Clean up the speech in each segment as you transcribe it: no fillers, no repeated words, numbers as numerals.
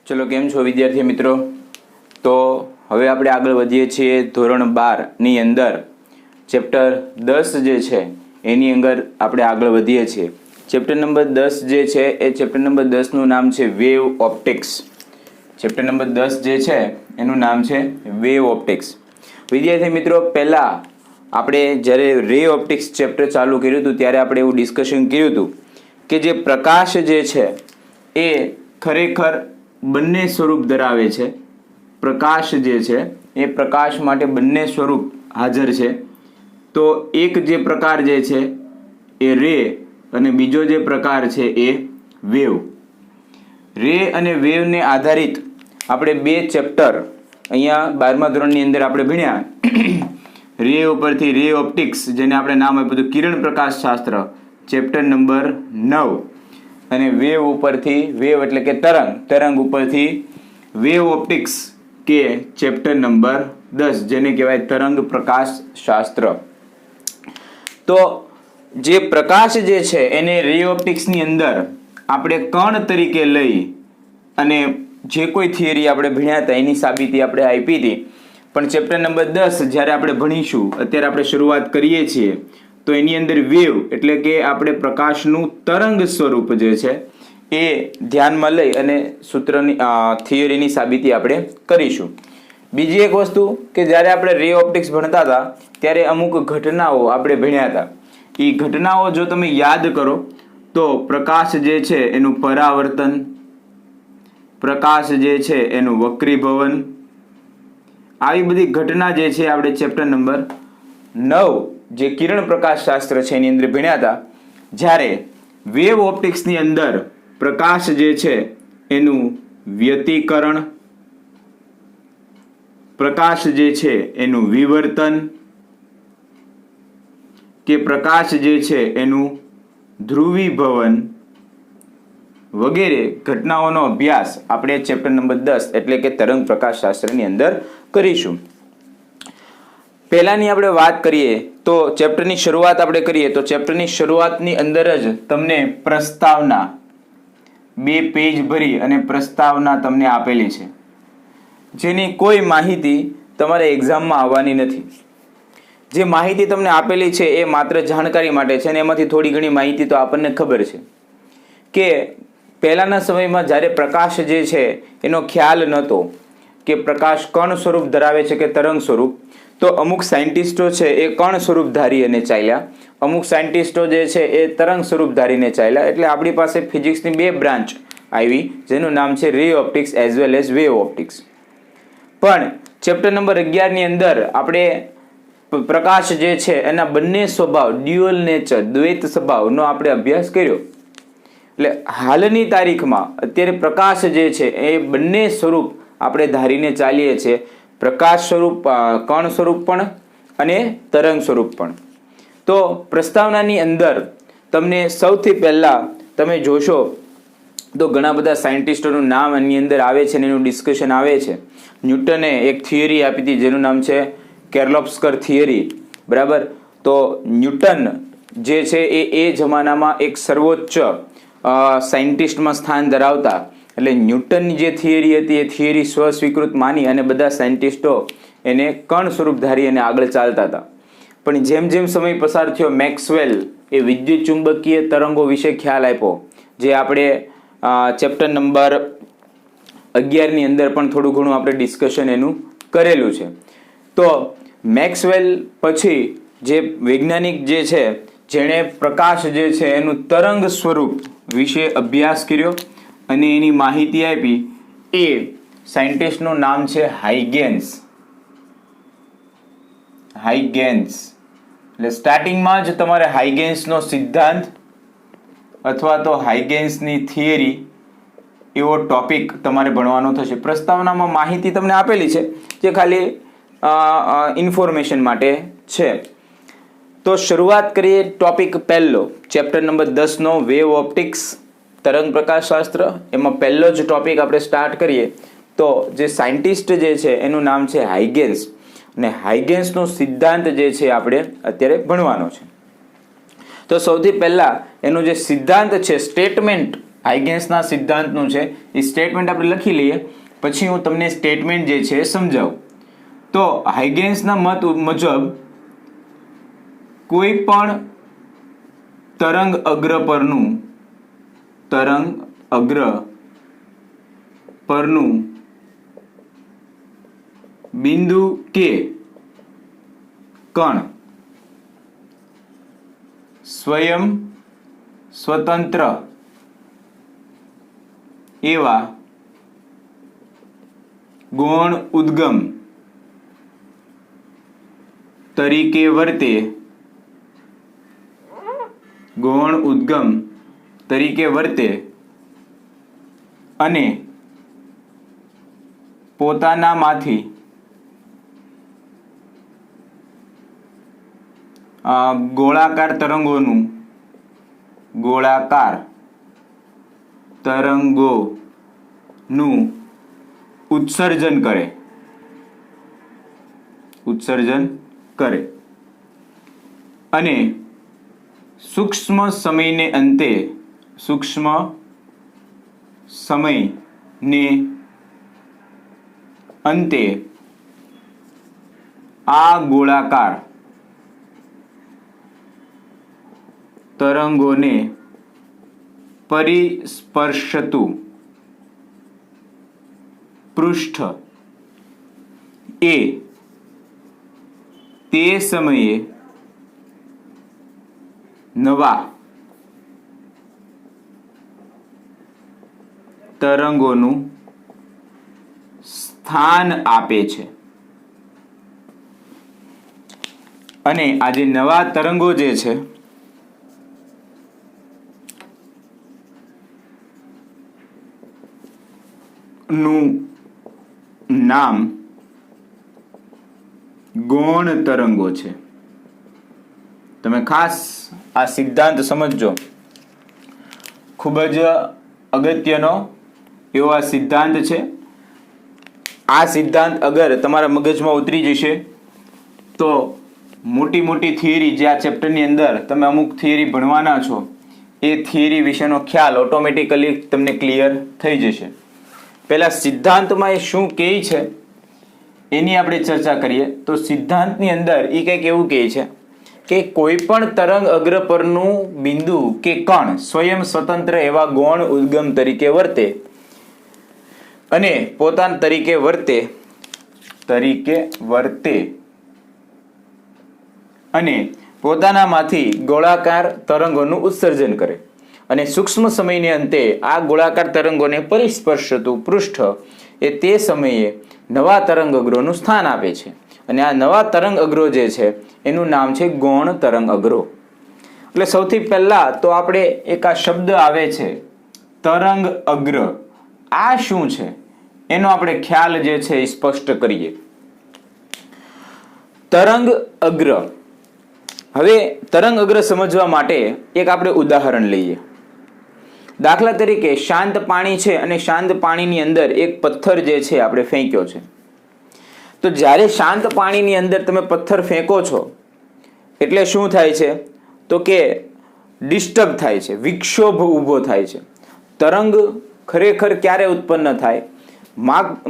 ચલો કેમ છો વિદ્યાર્થી મિત્રો? તો હવે આપણે આગળ વધીએ છીએ ધોરણ 12 ની અંદર ચેપ્ટર 10 જે છે એની અંદર આપણે આગળ વધીએ છીએ. ચેપ્ટર નંબર 10 જે છે એ ચેપ્ટર નંબર 10 નું નામ છે વેવ ઓપ્ટિક્સ. ચેપ્ટર નંબર 10 જે છે એનું નામ છે વેવ ઓપ્ટિક્સ. વિદ્યાર્થી મિત્રો, પહેલા આપણે જ્યારે રે ઓપ્ટિક્સ ચેપ્ટર ચાલુ કર્યું હતું ત્યારે આપણે એવું ડિસ્કશન કર્યું હતું કે જે પ્રકાશ જે છે એ ખરેખર બંને સ્વરૂપ ધરાવે છે. પ્રકાશ જે છે એ પ્રકાશ માટે બંને સ્વરૂપ હાજર છે. તો એક જે પ્રકાર જે છે એ રે અને બીજો જે પ્રકાર છે એ વેવ. રે અને વેવને આધારિત આપણે બે ચેપ્ટર અહીંયા 12મા ધોરણની અંદર આપણે ભણ્યા. રે ઉપરથી રે ઓપ્ટિક્સ, જેને આપણે નામ આપ્યું હતું કિરણ પ્રકાશ શાસ્ત્ર, ચેપ્ટર નંબર 9, અને વેવ ઉપરથી વેવ એટલે કે તરંગ ઉપરથી વેવ ઓપ્ટિક્સ કે ચેપ્ટર નંબર 10, જેને કહેવાય તરંગ પ્રકાશ શાસ્ત્ર. તો જે પ્રકાશ જે છે એને રે ઓપ્ટિક્સની અંદર આપણે કણ તરીકે લઈ અને જે કોઈ થિયરી આપણે ભણ્યા હતા એની સાબિતી આપણે આપી હતી. પણ ચેપ્ટર નંબર 10 જ્યારે આપણે ભણીશું, અત્યારે આપણે શરૂઆત કરીએ છીએ, તો એની અંદર વેવ એટલે કે આપણે પ્રકાશનું તરંગ સ્વરૂપ જે છે એ ધ્યાનમાં લઈ અને સૂત્રની થિયરીની સાબિતી આપણે કરીશું. બીજી એક વસ્તુ કે જ્યારે આપણે રે ઓપ્ટિક્સ ભણતા હતા ત્યારે અમુક ઘટનાઓ આપણે ભણ્યા હતા. એ ઘટનાઓ જો તમે યાદ કરો તો પ્રકાશ જે છે એનું પરાવર્તન, પ્રકાશ જે છે એનું વક્રીભવન, આવી બધી ઘટના જે છે આપણે ચેપ્ટર નંબર 9 જે કિરણ પ્રકાશ શાસ્ત્ર છે એની અંદર ભણ્યા હતા. જ્યારે વેવ ઓપ્ટિક્સની અંદર પ્રકાશ જે છે એનું વ્યતિકરણ, પ્રકાશ જે છે એનું વિવર્તન કે પ્રકાશ જે છે એનું ધ્રુવીભવન વગેરે ઘટનાઓનો અભ્યાસ આપણે ચેપ્ટર નંબર 10 એટલે કે તરંગ પ્રકાશ શાસ્ત્રની અંદર કરીશું. પહેલાની આપણે વાત કરીએ તો ચેપ્ટરની શરૂઆત આપણે કરીએ તો ચેપ્ટરની શરૂઆતની અંદર જ તમને પ્રસ્તાવના 2 પેજ ભરી અને પ્રસ્તાવના તમને આપેલી છે, જેની કોઈ માહિતી તમારે એક્ઝામમાં આવવાની નથી. જે માહિતી તમને આપેલી છે એ માત્ર જાણકારી માટે છે અને એમાંથી થોડી ઘણી માહિતી તો આપણને ખબર છે કે પહેલાંના સમયમાં જ્યારે પ્રકાશ જે છે એનો ખ્યાલ નહોતો કે પ્રકાશ કણ સ્વરૂપ ધરાવે છે કે તરંગ સ્વરૂપ, તો અમુક સાયન્ટિસ્ટો છે એ કણ સ્વરૂપ ધારી અને ચાલ્યા, અમુક સાયન્ટિસ્ટો જે છે એ તરંગ સ્વરૂપ ધારીને ચાલ્યા. એટલે આપણી પાસે ફિઝિક્સની 2 બ્રાન્ચ આવી જેનું નામ છે રે optics as well as wave optics. પણ ચેપ્ટર નંબર 11 ની અંદર આપણે પ્રકાશ જે છે એના બંને સ્વભાવ, ડ્યુઅલ નેચર, દ્વૈત સ્વભાવનો આપણે અભ્યાસ કર્યો. એટલે હાલની તારીખમાં અત્યારે પ્રકાશ જે છે એ બંને સ્વરૂપ આપણે ધારીને ચાલીએ છીએ. પ્રકાશ સ્વરૂપ, કણ સ્વરૂપ પણ અને તરંગ સ્વરૂપ પણ. તો પ્રસ્તાવનાની અંદર તમને સૌથી પહેલા તમે જોશો તો ઘણા બધા સાયન્ટિસ્ટોનું નામ એની અંદર આવે છે અને એનું ડિસ્કશન આવે છે. ન્યૂટને એક થિયરી આપી હતી જેનું નામ છે કેર્લોસ્કર થિયરી, બરાબર. તો ન્યૂટન જે છે એ જમાનામાં એક સર્વોચ્ચ સાયન્ટિસ્ટમાં સ્થાન ધરાવતા. એટલે ન્યૂટનની જે થિયરી હતી એ થિયરી સ્વસ્વીકૃત માની અને બધા સાયન્ટિસ્ટો એને કણ સ્વરૂપ ધારી અને આગળ ચાલતા હતા. પણ જેમ જેમ સમય પસાર થયો, મેક્સવેલ એ વિદ્યુત ચુંબકીય તરંગો વિશે ખ્યાલ આપ્યો, જે આપણે ચેપ્ટર નંબર 11 ની અંદર પણ થોડું ઘણું આપણે ડિસ્કશન એનું કરેલું છે. તો મેક્સવેલ પછી જે વૈજ્ઞાનિક જે છે જેણે પ્રકાશ જે છે એનું તરંગ સ્વરૂપ વિશે અભ્યાસ કર્યો અને એની માહિતી આપી, એ સાયન્ટિસ્ટનું નામ છે હાઇગેન્સ. એટલે સ્ટાર્ટિંગમાં જ તમારે હાઇગેન્સનો સિદ્ધાંત અથવા તો હાઇગેન્સની થિયરી એવો ટોપિક તમારે ભણવાનો થશે. પ્રસ્તાવનામાં માહિતી તમને આપેલી છે જે ખાલી ઇન્ફોર્મેશન માટે છે. તો શરૂઆત કરીએ ટોપિક પહેલો, ચેપ્ટર નંબર 10 નો વેવ ઓપ્ટિક્સ, તરંગ પ્રકાશ શાસ્ત્ર. એમાં પહેલો જ ટોપિક આપણે સ્ટાર્ટ કરીએ તો જે સાયન્ટિસ્ટ જે છે એનું નામ છે હાઇગેન્સ, અને હાઇગેન્સનો સિદ્ધાંત જે છે આપણે અત્યારે ભણવાનો છે. તો સૌથી પહેલા એનો જે સિદ્ધાંત છે, સ્ટેટમેન્ટ હાઇગેન્સના સિદ્ધાંતનું છે એ સ્ટેટમેન્ટ આપણે લખી લઈએ, પછી હું તમને સ્ટેટમેન્ટ જે છે એ સમજાવું. તો હાઇગેન્સના મત મુજબ કોઈ પણ તરંગ અગ્ર પરનું બિંદુ કે કણ સ્વતંત્ર એવા ગૌણ ઉદ્ગમ તરીકે વર્તે અને પોતાનામાંથી ગોળાકાર તરંગોનું ઉત્સર્જન કરે અને સૂક્ષ્મ સમયને અંતે આ ગોળાકાર તરંગોને પરિસ્પર્શતું પૃષ્ઠ એ તે સમયે નવા તરંગોનું સ્થાન આપે છે. અને આ જે નવા તરંગો જે છે નું નામ ગૌણ તરંગો છે. તમે ખાસ આ સિદ્ધાંત સમજજો, ખૂબ જ અગત્યનો એવો આ સિદ્ધાંત છે. આ સિદ્ધાંત અગર તમારા મગજમાં ઉતરી જશે તો મોટી મોટી થિયરી જે આ ચેપ્ટરની અંદર તમે અમુક થિયરી ભણવાના છો એ થિયરી વિશેનો ખ્યાલ ઓટોમેટિકલી તમને ક્લિયર થઈ જશે. પહેલા સિદ્ધાંતમાં એ શું કહે છે એની આપણે ચર્ચા કરીએ. તો સિદ્ધાંતની અંદર એ કંઈક એવું કહે છે કે કોઈ પણ તરંગ અગ્ર પરનું બિંદુ કે કણ સ્વતંત્ર એવા ગૌણ ઉદ્ગમ તરીકે વર્તે અને પોતાના તરીકે વર્તે અને પોતાનામાંથી ગોળાકાર તરંગોનું ઉત્સર્જન કરે અને સૂક્ષ્મ સમયને અંતે આ ગોળાકાર તરંગોને પરિસ્પર્શતું પૃષ્ઠ એ તે સમયે નવા તરંગ અગ્રોનું સ્થાન આપે છે. અને આ નવા તરંગ અગ્રો જે છે એનું નામ છે ગૌણ તરંગ અગ્રો. એટલે સૌથી પહેલા તો આપણે એક આ શબ્દ આવે છે તરંગ અગ્ર, આ શું છે એનો આપણે ખ્યાલ જે છે એ સ્પષ્ટ કરીએ. તરંગ અગ્ર, હવે તરંગ અગ્ર સમજવા માટે એક આપણે ઉદાહરણ લઈએ. દાખલા તરીકે શાંત પાણી છે અને શાંત પાણીની અંદર એક પથ્થર જે છે આપણે ફેંક્યો છે. તો જ્યારે શાંત પાણીની અંદર તમે પથ્થર ફેંકો છો એટલે શું થાય છે તો કે ડિસ્ટર્બ થાય છે, વિક્ષોભ ઊભો થાય છે. તરંગ ખરેખર ક્યારે ઉત્પન્ન થાય?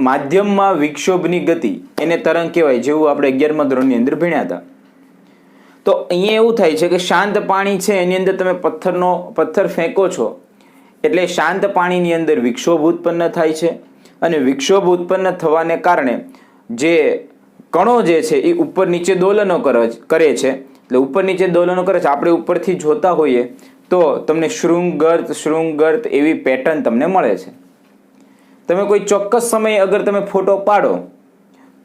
માધ્યમમાં વિક્ષોભની ગતિ એને તરંગ કહેવાય, જેવું આપણે 11મા ધોરણની અંદર ભણ્યા હતા. તો અહીંયા એવું થાય છે કે શાંત પાણી છે એની અંદર તમે પથ્થર ફેંકો છો એટલે શાંત પાણીની અંદર વિક્ષોભ ઉત્પન્ન થાય છે અને વિક્ષોભ ઉત્પન્ન થવાને કારણે જે કણો જે છે એ ઉપર નીચે દોલનો કરે છે. એટલે ઉપર નીચે દોલનો કરે છે. આપણે ઉપરથી જોતા હોઈએ તો તમને શૃંગગર્ત એવી પેટર્ન તમને મળે છે. તમે કોઈ ચોક્કસ સમયે અગર તમે ફોટો પાડો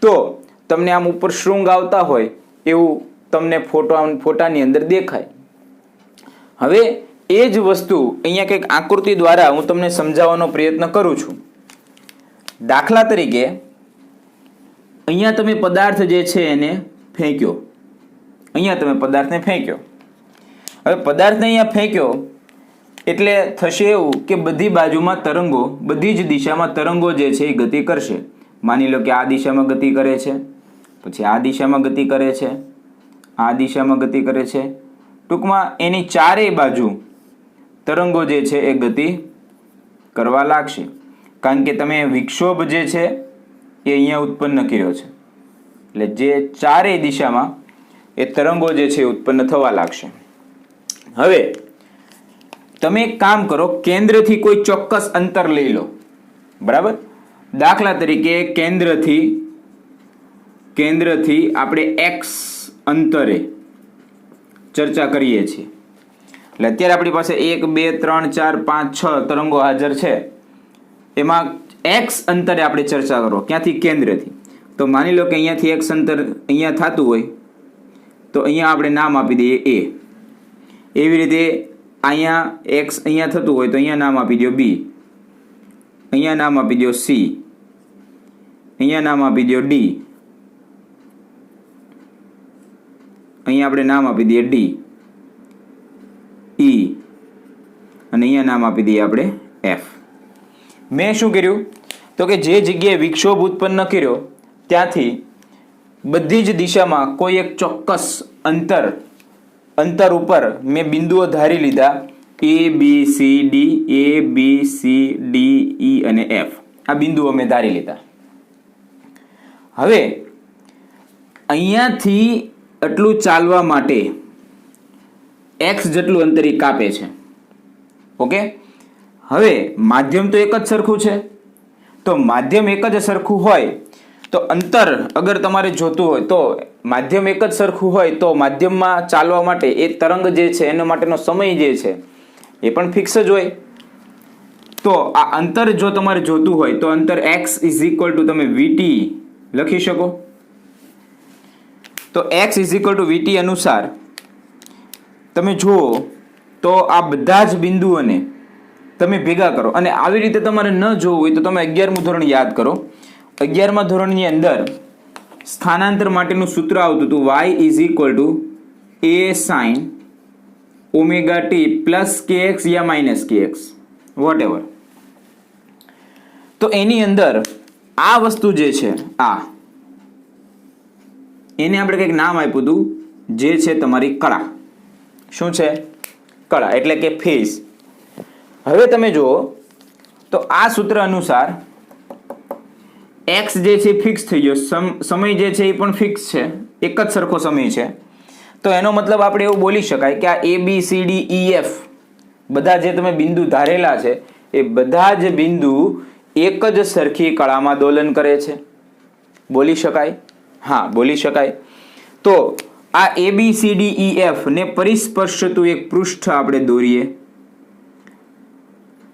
તો તમને આમ ઉપર શૃંગ આવતા હોય એવું તમને ફોટાની અંદર દેખાય. હવે એ જ વસ્તુ અહીંયા કંઈક આકૃતિ દ્વારા હું તમને સમજાવવાનો પ્રયત્ન કરું છું. દાખલા તરીકે અહીંયા તમે પદાર્થ જે છે એને ફેંક્યો. હવે પદાર્થને અહીંયા ફેંક્યો એટલે થશે એવું કે બધી બાજુમાં તરંગો, બધી જ દિશામાં તરંગો જે છે એ ગતિ કરશે. માની લો કે આ દિશામાં ગતિ કરે છે, પછી આ દિશામાં ગતિ કરે છે, આ દિશામાં ગતિ કરે છે. ટૂંકમાં એની ચારેય બાજુ તરંગો જે છે એ ગતિ કરવા લાગશે, કારણ કે તમે વિક્ષોભ જે છે એ અહીંયા ઉત્પન્ન કર્યો છે, એટલે જે ચારેય દિશામાં એ તરંગો જે છે ઉત્પન્ન થવા લાગશે. હવે તમે એક કામ કરો, કેન્દ્રથી કોઈ ચોક્કસ અંતર લઈ લો, બરાબર. દાખલા તરીકે કેન્દ્રથી આપણે x અંતરે ચર્ચા કરીએ છીએ, એટલે અત્યારે આપણી પાસે 1 2 3 4 5 6 તરંગો હાજર છે. એમાં x અંતરે આપણે ચર્ચા કરો, ક્યાંથી? કેન્દ્રથી. તો માની લો કે અહીંયાથી x અંતર અહીંયા થતું હોય તો અહીંયા આપણે નામ આપી દઈએ a. એવી રીતે અહીંયા x અહીંયા થતું હોય તો અહીંયા નામ આપી દો b, અહીંયા નામ આપી દો c, અહીંયા નામ આપી દો d, અહીંયા આપણે નામ આપી દઈએ d, e અને અહીંયા નામ આપી દઈએ આપણે f. મેં શું કર્યું તો કે જે જગ્યાએ વિક્ષોભ ઉત્પન્ન કર્યો ત્યાંથી બધી જ દિશામાં કોઈ એક ચોક્કસ અંતર ઉપર મેં બિંદુઓ ધારી લીધા, a b c d, a b c d e અને f. આ બિંદુઓ મેં ધારી લીધા. હવે અહીંયાથી એટલું ચાલવા માટે x જેટલું અંતર કાપે છે. ઓકે, હવે માધ્યમ તો એક જ સરખું છે, તો માધ્યમ એક જ સરખું હોય તો અંતર અગર તમારે જોતું હોય તો માધ્યમ એક જ સરખું હોય તો માધ્યમમાં ચાલવા માટે એ તરંગ જે છે એના માટેનો સમય જે છે એ પણ ફિક્સ જ હોય. તો આ અંતર જો તમારે જોતું હોય તો અંતર x = તમે vt લખી શકો. તો x = vt અનુસાર તમે જુઓ તો આ બધા જ બિંદુઓને તમે ભેગા કરો, અને આવી રીતે તમારે ન જોવું હોય તો તમે 11મું ધોરણ યાદ કરો. 11મા ધોરણની અંદર સ્થાનાંતર માટેનું સૂત્ર આવતું હતું y = a sin ωt plus kx યા માઇનસ kx વોટ એવર. તો એની અંદર આ વસ્તુ જે છે એને આપણે કંઈક નામ આપ્યું હતું, જે છે તમારી કળા. શું છે? કળા, એટલે કે ફેઝ. હવે તમે જુઓ તો આ સૂત્ર અનુસાર x જે છે ફિક્સ થઈ ગયો, સમય જે છે એ પણ ફિક્સ છે, એક જ સરખો સમય છે. તો એનો મતલબ આપણે એવું બોલી શકાય કે આ a b c d e f બધા જે તમે બિંદુ ધારેલા છે એ બધા જ બિંદુ એક જ સરખી કળામાં દોલન કરે છે. બોલી શકાય? હા, બોલી શકાય. તો આ a b c d e f ને પરિસ્પર્શતું એક પૃષ્ઠ આપણે દોરીએ,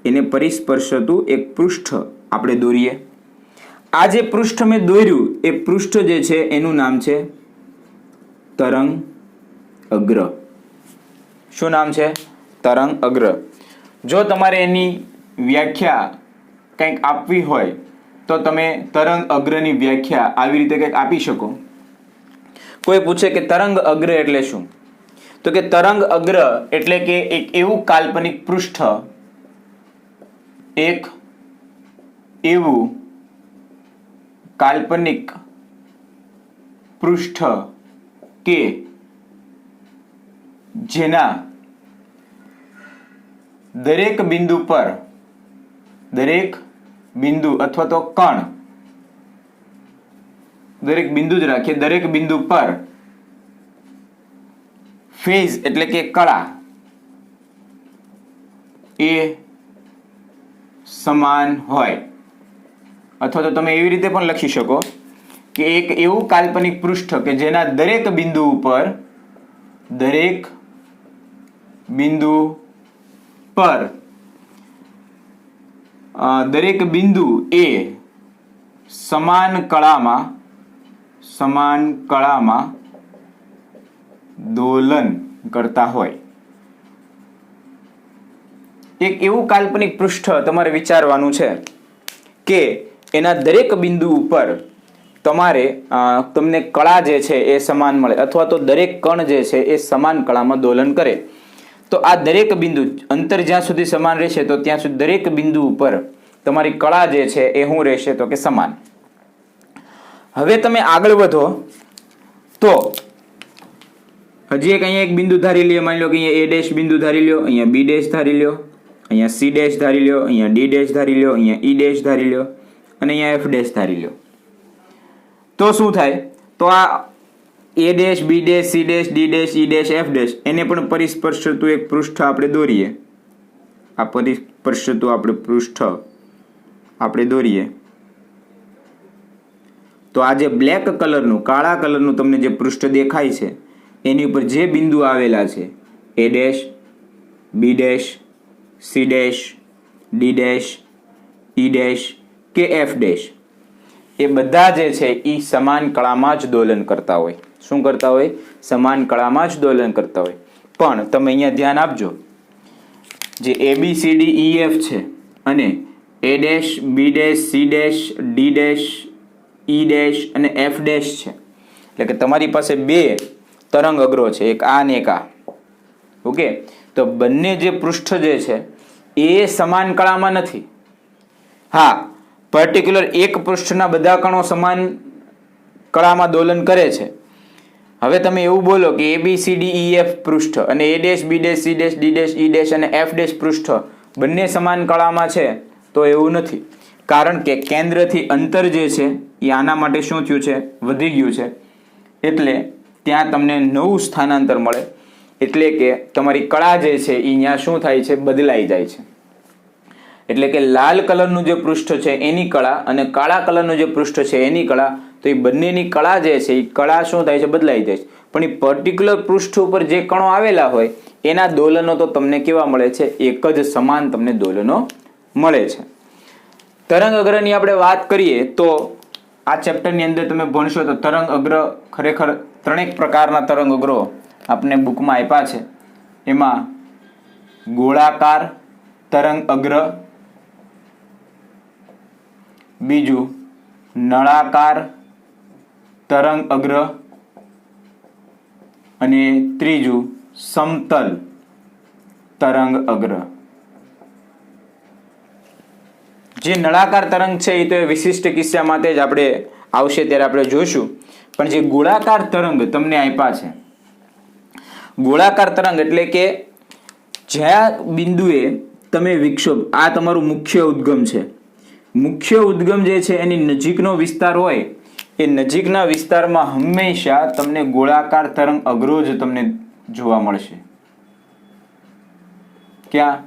એને પરિસ્પર્શતું એક પૃષ્ઠ આપણે દોરીએ. આ જે પૃષ્ઠ મેં દોર્યું એ પૃષ્ઠ જે છે એનું નામ છે તરંગ અગ્ર. શું નામ છે? તરંગ અગ્ર. જો તમારે એની વ્યાખ્યા કંઈક આપવી હોય તો તમે તરંગ અગ્રની વ્યાખ્યા આવી રીતે કંઈક આપી શકો. કોઈ પૂછે કે તરંગ અગ્ર એટલે શું, તો કે તરંગ અગ્ર એટલે કે એક એવું કાલ્પનિક પૃષ્ઠ, એક એવું કાલ્પનિક પૃષ્ઠ કે જેના દરેક બિંદુ પર, દરેક બિંદુ અથવા તો કણ, દરેક બિંદુ જ રાખીએ, દરેક બિંદુ પર ફેઝ એટલે કે કળા એ સમાન હોય. અથવા તો તમે એવી રીતે પણ લખી શકો કે એક એવું કાલ્પનિક પૃષ્ઠ કે જેના દરેક બિંદુ ઉપર, દરેક બિંદુ પર દરેક બિંદુ એ સમાન કળામાં દોલન કરતા હોય. એક એવું કાલ્પનિક પૃષ્ઠ તમારે વિચારવાનું છે કે એના દરેક બિંદુ ઉપર તમને કળા જે છે એ સમાન મળે, અથવા તો દરેક કણ જે છે એ સમાન કળામાં દોલન કરે. તો આ દરેક બિંદુ અંતર જ્યાં સુધી સમાન રહેશે તો ત્યાં સુધી દરેક બિંદુ ઉપર તમારી કળા જે છે એ શું રહેશે તો કે સમાન. હવે તમે આગળ વધો તો હજી અહીંયા એક બિંદુ ધારી લ્યો. માની લો કે અહીંયા a' બિંદુ ધારી લ્યો, અહીંયા b' ધારી લ્યો, અહીંયા સી ડેશ ધારી લો, અહીંયા ડી ડેશ ધારી લો, અહીંયા ઈ ડેશ ધારી લો અને અહીંયા એફ ડેશ ધારી લો. તો શું થાય? તો આ A dash, B dash, C dash, D dash, E dash, F dash એને પણ પરિસ્પર્શતું એક પૃષ્ઠ આપણે દોરીએ. આ પરિસ્પર્શતું આપણે પૃષ્ઠ આપણે દોરીએ તો આ જે બ્લેક કલરનું, કાળા કલરનું તમને જે પૃષ્ઠ દેખાય છે એની ઉપર જે બિંદુ આવેલા છે A dash, B dash, C dash, D dash, E dash કે એફ ડેશ એ બધા જે છે એ સમાન કળામાં જ દોલન કરતા હોય. શું કરતા હોય? સમાન કળામાં જ દોલન કરતા હોય. પણ તમે અહીંયા ધ્યાન આપજો, જે A B C D E F છે અને A dash, B dash, C dash, D dash, E dash અને એફ ડેશ છે, એટલે કે તમારી પાસે બે તરંગ અગ્રો છે, એક આ અને એક આ. ઓકે, તો બંને જે પૃષ્ઠ જે છે એ સમાન કળામાં નથી. હા, પર્ટિક્યુલર એક પૃષ્ઠના બધા કણો સમાન કળામાં દોલન કરે છે. હવે તમે એવું બોલો કે A B C D E F પૃષ્ઠ અને A dash, B dash, C dash, D dash, E dash અને એફ ડેશ પૃષ્ઠ બંને સમાન કળામાં છે, તો એવું નથી. કારણ કે કેન્દ્રથી અંતર જે છે એ આના માટે શું થયું છે? વધી ગયું છે. એટલે ત્યાં તમને નવું સ્થાનાંતર મળે, એટલે કે તમારી કળા જે છે એ અહીંયા શું થાય છે? બદલાઈ જાય છે. એટલે કે લાલ કલરનું જે પૃષ્ઠ છે એની કળા અને કાળા કલરનું જે પૃષ્ઠ છે એની કળા, તો એ બંનેની કળા જે છે એ કળા શું થાય છે? બદલાઈ જાય છે. પણ એ પર્ટિક્યુલર પૃષ્ઠ ઉપર જે કણો આવેલા હોય એના દોલનો તો તમને કેવા મળે છે? એક જ સમાન તમને દોલનો મળે છે. તરંગ અગ્રની આપણે વાત કરીએ તો આ ચેપ્ટરની અંદર તમે ભણશો તો તરંગ અગ્ર ખરેખર ત્રણેક પ્રકારના તરંગ અગ્રો આપને બુકમાં આપ્યા છે. એમાં ગોળાકાર તરંગ અગ્ર, બીજું નળાકાર તરંગ અગ્ર અને ત્રીજું સમતલ તરંગ અગ્ર. જે નળાકાર તરંગ છે એ તો એ વિશિષ્ટ કિસ્સા માટે જ આપણે આવશે ત્યારે આપણે જોઈશું. પણ જે ગોળાકાર તરંગ તમને આપ્યા છે, ગોળાકાર તરંગ એટલે કે જ્યાં બિંદુએ તમે વિક્ષેપ, આ તમારું મુખ્ય ઉદ્ગમ છે. મુખ્ય ઉદ્ગમ જે છે એની નજીકનો વિસ્તાર હોય એ નજીકના વિસ્તારમાં હંમેશા તમને ગોળાકાર તરંગ અગ્રો જ તમને જોવા મળશે. ક્યાં?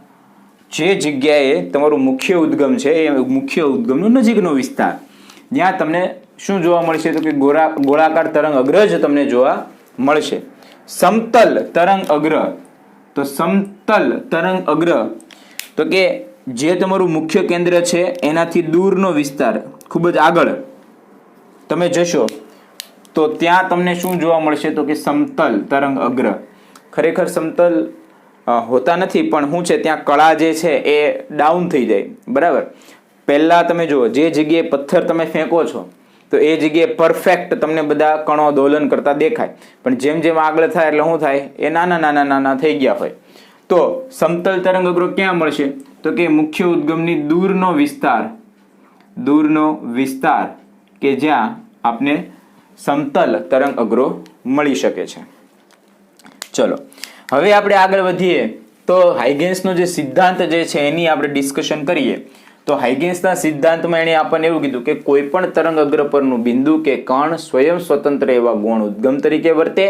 જે જગ્યાએ તમારું મુખ્ય ઉદ્ગમ છે એ મુખ્ય ઉદ્ગમનો નજીકનો વિસ્તાર, જ્યાં તમને શું જોવા મળશે? તો કે ગોળાકાર તરંગ અગ્ર જ તમને જોવા મળશે. સમતલ તરંગ અગ્ર, તો સમતલ તરંગ અગ્ર તો કે જે તમારું મુખ્ય કેન્દ્ર છે એનાથી દૂરનો વિસ્તાર, ખૂબ જ આગળ તમે જશો તો ત્યાં તમને શું જોવા મળશે? તો કે સમતલ તરંગ અગ્ર. ખરેખર સમતલ હોતા નથી, પણ શું છે ત્યાં કળા જે છે એ ડાઉન થઈ જાય. બરાબર, પહેલા તમે જુઓ જે જગ્યાએ પથ્થર તમે ફેંકો છો તો એ જગ્યાએ પરફેક્ટ તમને બધા કણો દોલન કરતા દેખાય, પણ જેમ જેમ આગળ થાય એટલે શું થાય? એ નાના નાના નાના થઈ ગયા હોય. તો સમતલ તરંગ અગ્રો ક્યાં મળશે? તો કે મુખ્ય ઉદ્ગમની દૂરનો વિસ્તાર કે જ્યાં આપને સમતલ તરંગ અગ્રો મળી શકે છે. ચલો હવે આપણે આગળ વધીએ તો હાઇગેન્સનો જે સિદ્ધાંત જે છે એની આપણે ડિસ્કશન કરીએ. તો હાઇગેન્સના સિદ્ધાંતમાં એણે આપણને એવું કીધું કે કોઈ પણ તરંગ અગ્ર પરનું બિંદુ કે કણ સ્વયં સ્વતંત્ર એવા ગૌણ ઉદ્ગમ તરીકે વર્તે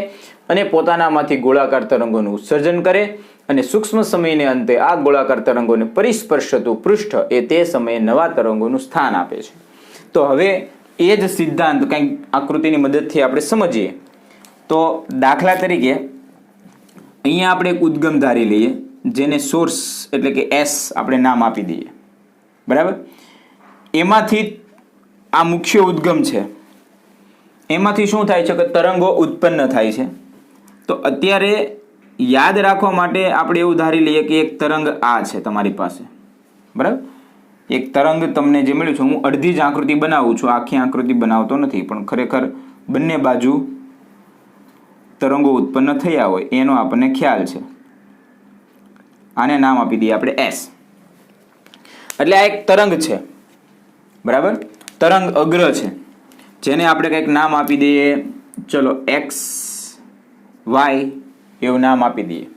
અને પોતાનામાંથી ગોળાકાર તરંગોનું ઉત્સર્જન કરે અને સૂક્ષ્મ સમયને અંતે આ ગોળાકાર તરંગોને પરિસ્પર્શતું પૃષ્ઠ એ તે સમયે નવા તરંગોનું સ્થાન આપે છે. તો હવે એ જ સિદ્ધાંત કંઈક આકૃતિની મદદથી આપણે સમજીએ. તો દાખલા તરીકે અહીંયા આપણે એક ઉદ્ગમ ધારી લઈએ, જેને સોર્સ એટલે કે એસ આપણે નામ આપી દઈએ. બરાબર, એમાંથી આ મુખ્ય ઉદ્ગમ છે, એમાંથી શું થાય છે કે તરંગો ઉત્પન્ન થાય છે. તો અત્યારે યાદ રાખવા માટે આપણે એવું ધારી લઈએ કે એક તરંગ આ છે તમારી પાસે. બરાબર, એક તરંગ તમને જે મળ્યું છે, હું અડધી જ આકૃતિ બનાવું છું, આખી આકૃતિ બનાવતો નથી, પણ ખરેખર બંને બાજુ તરંગો ઉત્પન્ન થયા હોય એનો આપણને ખ્યાલ છે. આને નામ આપી દઈએ આપણે એસ. એટલે આ એક તરંગ છે. બરાબર, તરંગ અગ્ર છે, જેને આપણે કંઈક નામ આપી દઈએ. ચલો એક્સ વાય એવું નામ આપી દઈએ.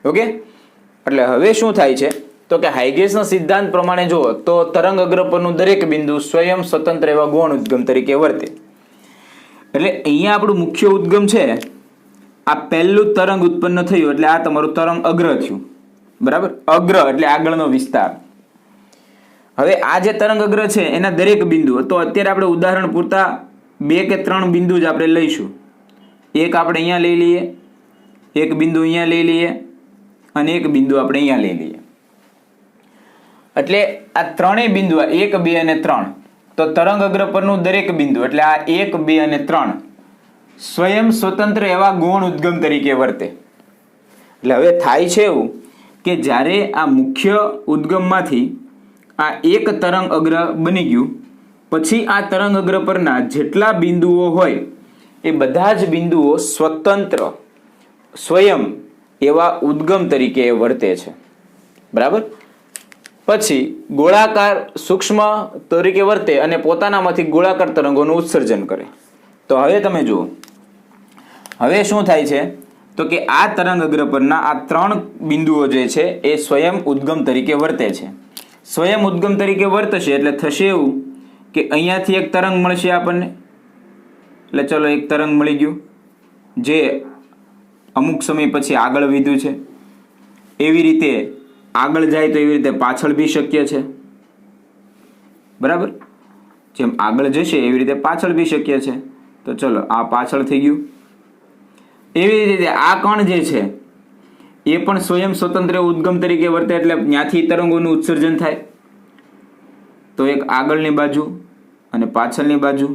ઓકે, એટલે હવે શું થાય છે તો કે હાઇગેસના સિદ્ધાંત પ્રમાણે જુઓ તો તરંગ અગ્ર પરનું દરેક બિંદુ સ્વયં સ્વતંત્ર એવા ગૌણ ઉદ્ગમ તરીકે વર્તે. એટલે અહીંયા આપણું મુખ્ય ઉદ્ગમ છે, આ પહેલું તરંગ ઉત્પન્ન થયું એટલે આ તમારું તરંગ અગ્ર થયું, બરાબર. અગ્ર એટલે આગળનો વિસ્તાર. હવે આ જે તરંગ અગ્ર છે એના દરેક બિંદુ, તો અત્યારે આપણે ઉદાહરણ પૂરતા 2 કે 3 બિંદુ જ આપણે લઈશું. એક આપણે અહીંયા લઈ લઈએ, એક બિંદુ અહીંયા લઈ લઈએ અને એક બિંદુ આપણે અહીંયા લઈ લઈએ. એટલે આ ત્રણેય બિંદુ 1, 2 અને 3, તો તરંગ અગ્ર પરનું દરેક બિંદુ એટલે આ 1, 2 અને 3 સ્વયં સ્વતંત્ર એવા ગૌણ ઉદ્ગમ તરીકે વર્તે. એટલે હવે થાય છે એવું કે જ્યારે આ મુખ્ય ઉદ્ગમમાંથી આ એક તરંગ અગ્ર બની ગયું, પછી આ તરંગ અગ્ર પરના જેટલા બિંદુઓ હોય એ બધા જ બિંદુઓ સ્વતંત્ર સ્વયં એવા ઉદ્ગમ તરીકે વર્તે છે, બરાબર. પછી ગોળાકાર સૂક્ષ્મ તરીકે વર્તે અને પોતાનામાંથી ગોળાકાર તરંગોનું ઉત્સર્જન કરે. તો હવે તમે જુઓ, હવે શું થાય છે તો કે આ તરંગ અગ્ર પરના આ 3 બિંદુઓ જે છે એ સ્વયં ઉદ્ગમ તરીકે વર્તે છે. સ્વયં ઉદ્ગમ તરીકે વર્તશે એટલે થશે એવું કે અહીંયાથી એક તરંગ મળશે આપણને. એટલે ચલો એક તરંગ મળી ગયું જે અમુક સમય પછી આગળ વધ્યું છે. એવી રીતે આગળ જાય તો એવી રીતે પાછળ બી શક્ય છે, બરાબર. જેમ આગળ જશે એવી રીતે પાછળ બી શક્ય છે. તો ચલો આ પાછળ થઈ ગયું. એવી રીતે આ કણ જે છે એ પણ સ્વયં સ્વતંત્ર ઉદ્ગમ તરીકે વર્તે એટલે ત્યાંથી તરંગોનું ઉત્સર્જન થાય. તો એક આગળની બાજુ અને પાછળની બાજુ,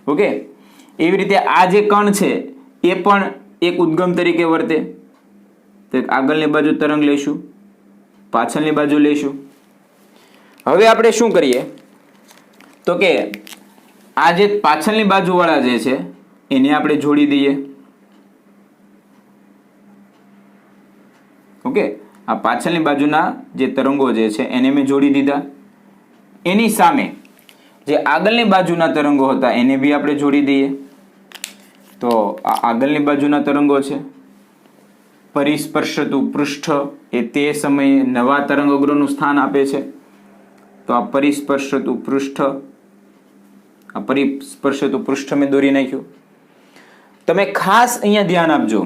ઓકે. એવી રીતે આ જે કણ છે એ પણ એક ઉદ્ગમ તરીકે વર્તે. તો એક આગળની બાજુ તરંગ લઈશું, પાછળની બાજુ લઈશું. હવે આપણે શું કરીએ તો કે આ જે પાછળની બાજુવાળા જે છે એને આપણે જોડી દઈએ, ઓકે. આ પાછળની બાજુના જે તરંગો જે છે એને મેં જોડી દીધા. એની સામે જે આગળની બાજુના તરંગો હતા એને બી આપણે જોડી દઈએ. તો આ આગળની બાજુના તરંગો છે. પરિસ્પર્શતું પૃષ્ઠ એ તે સમયે નવા તરંગ અગ્રનું સ્થાન આપે છે. તો આ પરિસ્પર્શતું પૃષ્ઠ મેં દોરી નાખ્યું. તમે ખાસ અહીંયા ધ્યાન આપજો,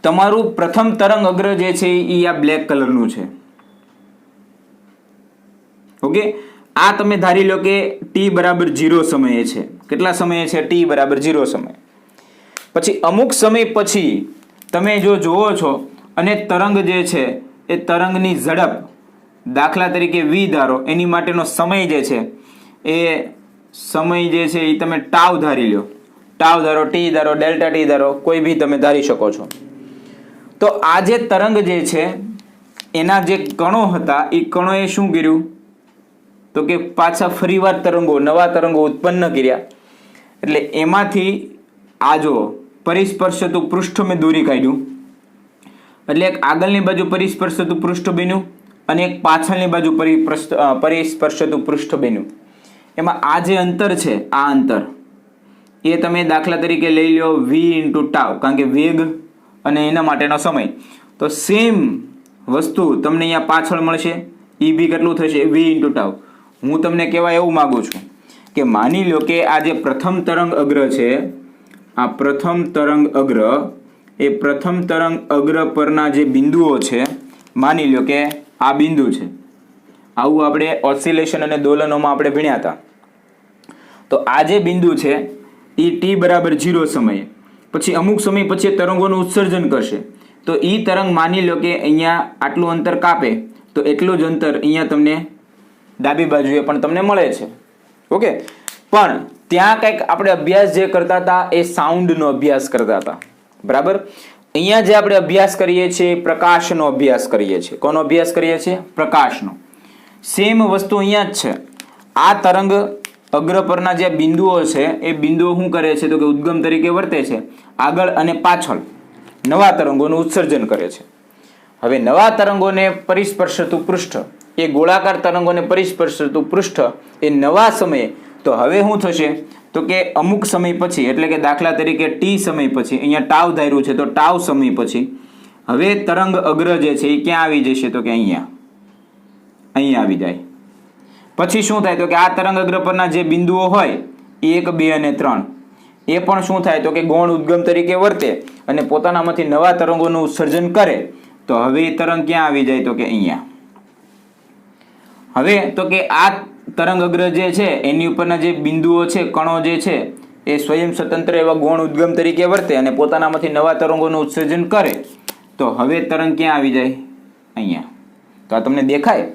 તમારું પ્રથમ તરંગ અગ્ર જે છે એ આ બ્લેક કલરનું છે, ઓકે. આ તમે ધારી લો કે t=0 સમયે છે. કેટલા સમયે છે? t=0 સમય. પછી અમુક સમય પછી તમે જો જોવો છો અને તરંગ જે છે એ તરંગની ઝડપ દાખલા તરીકે v ધારો, એની માટેનો સમય જે છે એ સમય જે છે એ તમે ટાવ ધારી લો. ટાવ ધારો, t ધારો, ડેલ્ટા t ધારો, કોઈ બી તમે ધારી શકો છો. તો આ જે તરંગ જે છે એના જે કણો હતા એ કણોએ શું કર્યું તો કે પાછા ફરીવાર નવા તરંગો ઉત્પન્ન કર્યા. એટલે એમાંથી આ જો પરિસ્પર્શતું પૃષ્ઠ મેં દોરી કાઢ્યું. એટલે એક આગળની બાજુ પરિસ્પર્શતું પૃષ્ઠ બન્યું અને એક પાછળની બાજુ પરિસ્પર્શતું પૃષ્ઠ બન્યું. એમાં આ જે અંતર છે, આ અંતર એ તમે દાખલા તરીકે લઈ લો v × ટાવ, કારણ કે વેગ અને એના માટેનો સમય. તો સેમ વસ્તુ તમને અહીંયા પાછળ મળશે. એ બી કેટલું થશે? v × tau. હું તમને કહેવા એવું માગું છું કે માની લો કે આ જે પ્રથમ તરંગ અગ્ર છે, આ પ્રથમ તરંગ અગ્ર, એ પ્રથમ તરંગ અગ્ર પરના જે બિંદુઓ છે, માની લો કે આ બિંદુ છે. આવું આપણે ઓસિલેશન અને દોલનોમાં આપણે ભણ્યા હતા. તો આ જે બિંદુ છે એ t=0 સમયે પછી અમુક સમય પછી તરંગોનું ઉત્સર્જન કરશે. તો એ તરંગ માની લો કે અહીંયા આટલું અંતર કાપે તો એટલું જ અંતર અહીંયા તમને ડાબી બાજુએ પણ તમને મળે છે, ઓકે. પણ ત્યાં કંઈક આપણે અભ્યાસ જે કરતા હતા એ સાઉન્ડનો અભ્યાસ કરતા હતા, બરાબર. અહીંયા જે આપણે અભ્યાસ કરીએ છીએ પ્રકાશનો અભ્યાસ કરીએ છીએ. કોનો અભ્યાસ કરીએ છીએ? પ્રકાશનો. સેમ વસ્તુ અહીંયા જ છે. આ તરંગ અગ્ર પરના જે બિંદુઓ છે એ બિંદુઓ શું કરે છે તો કે ઉદ્ગમ તરીકે વર્તે છે. આગળ અને પાછળ નવા તરંગોનું ઉત્સર્જન કરે છે. હવે નવા તરંગોને પરિસ્પર્શતું પૃષ્ઠ, એ ગોળાકાર તરંગોને પરિસ્પર્શતું પૃષ્ઠ એ નવા સમયે, તો હવે શું થશે તો કે અમુક સમય પછી, એટલે કે દાખલા તરીકે t સમય પછી, અહીંયા ટાવ ધાર્યું છે તો ટાવ સમય પછી હવે તરંગ અગ્ર જે છે એ ક્યાં આવી જશે તો કે અહીંયા આવી જાય. પછી શું થાય તો કે આ તરંગ અગ્ર પરના જે બિંદુઓ હોય 1, 2 અને 3 એ પણ શું થાય તો કે ગૌણ ઉદ્ગમ તરીકે વર્તે અને પોતાનામાંથી નવા તરંગોનું ઉત્સર્જન કરે. તો હવે એ તરંગ ક્યાં આવી જાય તો કે અહીંયા. હવે તો કે આ તરંગ અગ્ર જે છે એની ઉપરના જે બિંદુઓ છે, કણો જે છે એ સ્વયં સ્વતંત્ર એવા ગૌણ ઉદ્ગમ તરીકે વર્તે અને પોતાનામાંથી નવા તરંગોનું ઉત્સર્જન કરે. તો હવે તરંગ ક્યાં આવી જાય અહીંયા. તો આ તમને દેખાય.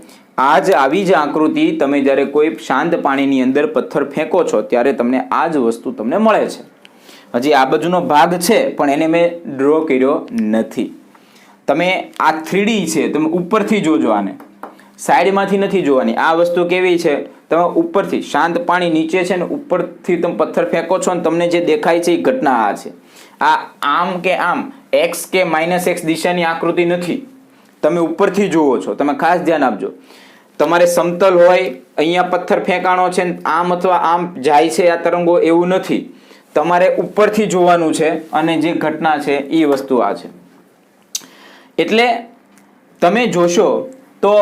આ જ આવી જ આકૃતિ તમે જ્યારે કોઈ શાંત પાણીની અંદર પથ્થર ફેંકો છો ત્યારે તમને આ જ વસ્તુ તમને મળે છે. હજી આ બાજુનો ભાગ છે પણ એને મેં ડ્રો કર્યો નથી. તમે આ 3D છે, તમે ઉપરથી જોજો, આને સાઈડમાંથી નથી જોવાની. આ વસ્તુ કેવી છે, તમે ઉપરથી શાંત પાણી નીચે છે ને ઉપરથી તમે પથ્થર ફેંકો છો ને તમને જે દેખાય છે એ ઘટના આ છે. આ આમ કે આમ x કે -x દિશાની આકૃતિ નથી, તમે ઉપરથી જુઓ છો. તમે ખાસ ધ્યાન આપજો. તમારે સમતલ હોય, અહીંયા પથ્થર ફેંકાણો છે આમ અથવા આમ જાય છે આ તરંગો, એવું નથી. તમારે ઉપરથી જોવાનું છે અને જે ઘટના છે એ વસ્તુ આ છે. એટલે તમે જોશો તો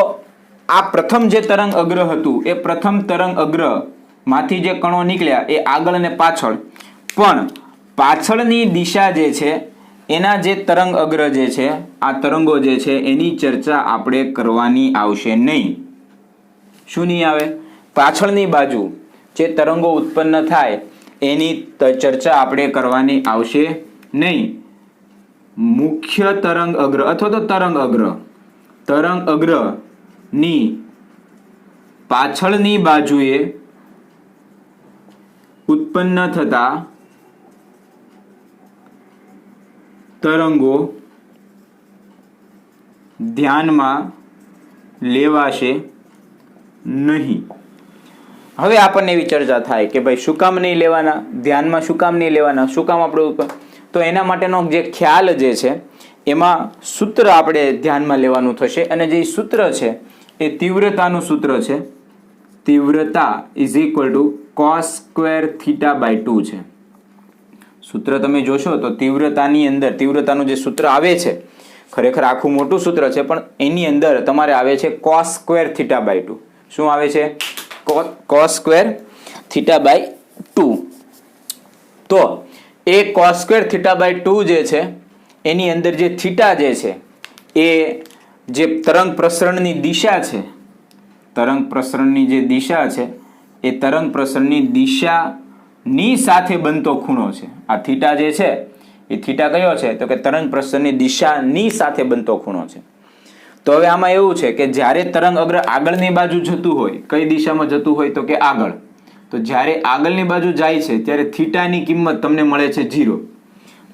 આ પ્રથમ જે તરંગ અગ્ર હતું એ પ્રથમ તરંગ અગ્ર માંથી જે કણો નીકળ્યા એ આગળ અને પાછળ, પણ પાછળની દિશા જે છે એના જે તરંગ અગ્ર જે છે, આ તરંગો જે છે એની ચર્ચા આપણે કરવાની આવશે નહીં. શું નહીં આવે? પાછળની બાજુ જે તરંગો ઉત્પન્ન થાય એની ચર્ચા આપણે કરવાની આવશે નહીં. મુખ્ય તરંગ અગ્ર અથવા તો તરંગ અગ્ર ની પાછળની બાજુએ ઉત્પન્ન થતા તરંગો ધ્યાનમાં લેવાશે નહીં. હવે આપણને એવી ચર્ચા થાય કે ભાઈ શું કામ નહીં લેવાના, ધ્યાનમાં શું કામ નહીં લેવાના, શું કામ આપણે? તો એના માટેનો જે ખ્યાલ જે છે એમાં સૂત્ર આપણે ધ્યાનમાં લેવાનું થશે અને જે સૂત્ર છે એ તીવ્રતાનું સૂત્ર છે. તીવ્રતા = cos² θ/2 છે. સૂત્ર તમે જોશો તો તીવ્રતાની અંદર તીવ્રતાનું જે સૂત્ર આવે છે, ખરેખર આખું મોટું સૂત્ર છે પણ એની અંદર તમારે આવે છે cos² θ/2. શું આવે છે? cos² θ/2. તો એ cos² θ/2 જે છે એની અંદર જે થીટા જે છે એ જે તરંગ પ્રસરણની દિશા છે, તરંગ પ્રસરણની જે દિશા છે એ તરંગ પ્રસરણની દિશાની સાથે બનતો ખૂણો છે. આ થીટા જે છે એ થીટા કયો છે તો કે તરંગ પ્રસરણની દિશાની સાથે બનતો ખૂણો છે. તો હવે આમાં એવું છે કે જ્યારે તરંગ અગ્ર આગળની બાજુ જતું હોય, કઈ દિશામાં જતું હોય તો કે આગળ, તો જ્યારે આગળની બાજુ જાય છે ત્યારે થીટાની કિંમત તમને મળે છે 0.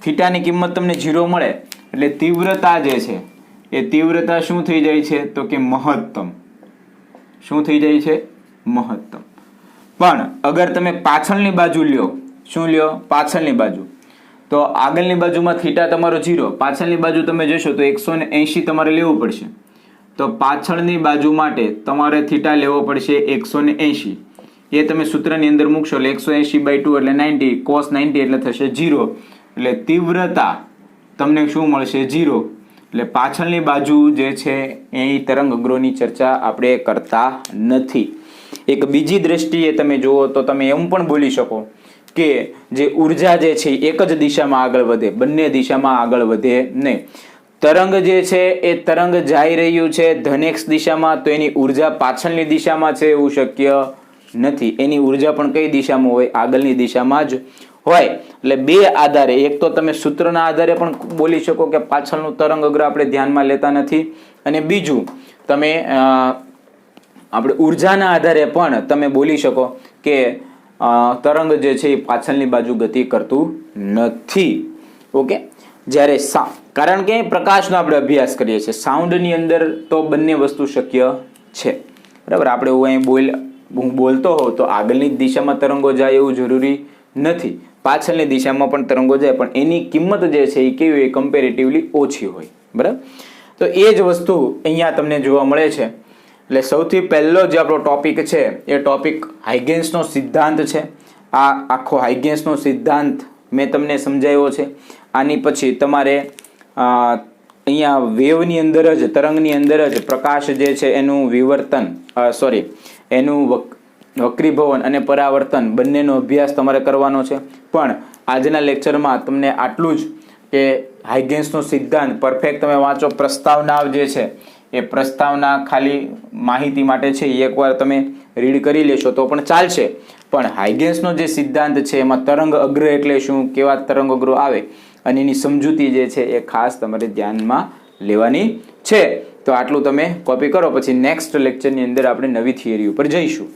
થીટાની કિંમત તમને 0 મળે એટલે તીવ્રતા જે છે એ તીવ્રતા શું થઈ જાય છે તો કે મહત્તમ. શું થઈ જાય છે? મહત્તમ. પણ અગર તમે પાછળની બાજુ લ્યો, શું લ્યો? પાછળની બાજુ, તો આગળની બાજુમાં થીટા તમારો 0, પાછળની બાજુ તમે જોશો તો 180 તમારે લેવું પડશે. તો પાછળની બાજુ માટે તમારે થીટા લેવો પડશે 180. એ તમે સૂત્રની અંદર મૂકશો એટલે 180/2 એટલે 90, cos 90 એટલે થશે 0. એટલે તીવ્રતા તમને શું મળશે? 0. એટલે પાછળની બાજુ જે છે એ તરંગ અગ્રોની ચર્ચા આપણે કરતા નથી. એક બીજી દ્રષ્ટિએ તમે જુઓ તો તમે એમ પણ બોલી શકો કે જે ઉર્જા જે છે એક જ દિશામાં આગળ વધે, બંને દિશામાં આગળ વધે નહીં. તરંગ જે છે એ તરંગ જઈ રહ્યું છે ધન x દિશામાં, તો એની ઉર્જા પાછળની દિશામાં છે એવું શક્ય નથી. એની ઉર્જા પણ કઈ દિશામાં હોય? આગળની દિશામાં જ હોય. એટલે બે આધારે, એક તો તમે સૂત્રના આધારે પણ બોલી શકો કે પાછળનું તરંગ અગ્ર આપણે ધ્યાનમાં લેતા નથી, અને બીજું તમે આપણે ઉર્જાના આધારે પણ તમે બોલી શકો કે તરંગ જે છે એ પાછળની બાજુ ગતિ કરતું નથી. ઓકે, જ્યારે કારણ કે પ્રકાશનો આપણે અભ્યાસ કરીએ છીએ, સાઉન્ડની અંદર તો બંને વસ્તુ શક્ય છે. બરાબર, આપણે હું બોલતો હોઉં તો આગળની દિશામાં તરંગો જાય એવું જરૂરી નથી, પાછળની દિશામાં પણ તરંગો જાય, પણ એની કિંમત જે છે એ કેવી હોય? કમ્પેરેટિવલી ઓછી હોય. બરાબર, તો એ જ વસ્તુ અહીંયા તમને જોવા મળે છે. એટલે સૌથી પહેલો જે આપણો ટોપિક છે એ ટોપિક હાઇગેન્સનો સિદ્ધાંત છે. આ આખો હાઇગેન્સનો સિદ્ધાંત મેં તમને સમજાવ્યો છે. આની પછી તમારે અહીંયા વેવની અંદર જ, તરંગની અંદર જ પ્રકાશ જે છે એનું વિવર્તન એનું વક્રીભવન અને પરાવર્તન બંનેનો અભ્યાસ તમારે કરવાનો છે. પણ આજના લેક્ચરમાં તમને આટલું જ કે હાઇગેન્સનો સિદ્ધાંત પરફેક્ટ તમે વાંચો. પ્રસ્તાવના જે છે એ પ્રસ્તાવના ખાલી માહિતી માટે છે, એકવાર તમે રીડ કરી લેશો તો પણ ચાલશે. પણ હાઇગેન્સનો જે સિદ્ધાંત છે એમાં તરંગ અગ્ર એટલે શું, કેવા તરંગ અગ્રો આવે અને એની સમજૂતી જે છે એ ખાસ તમારે ધ્યાનમાં લેવાની છે. તો આટલું તમે કોપી કરો, પછી નેક્સ્ટ લેક્ચરની અંદર આપણે નવી થિયરી ઉપર જઈશું.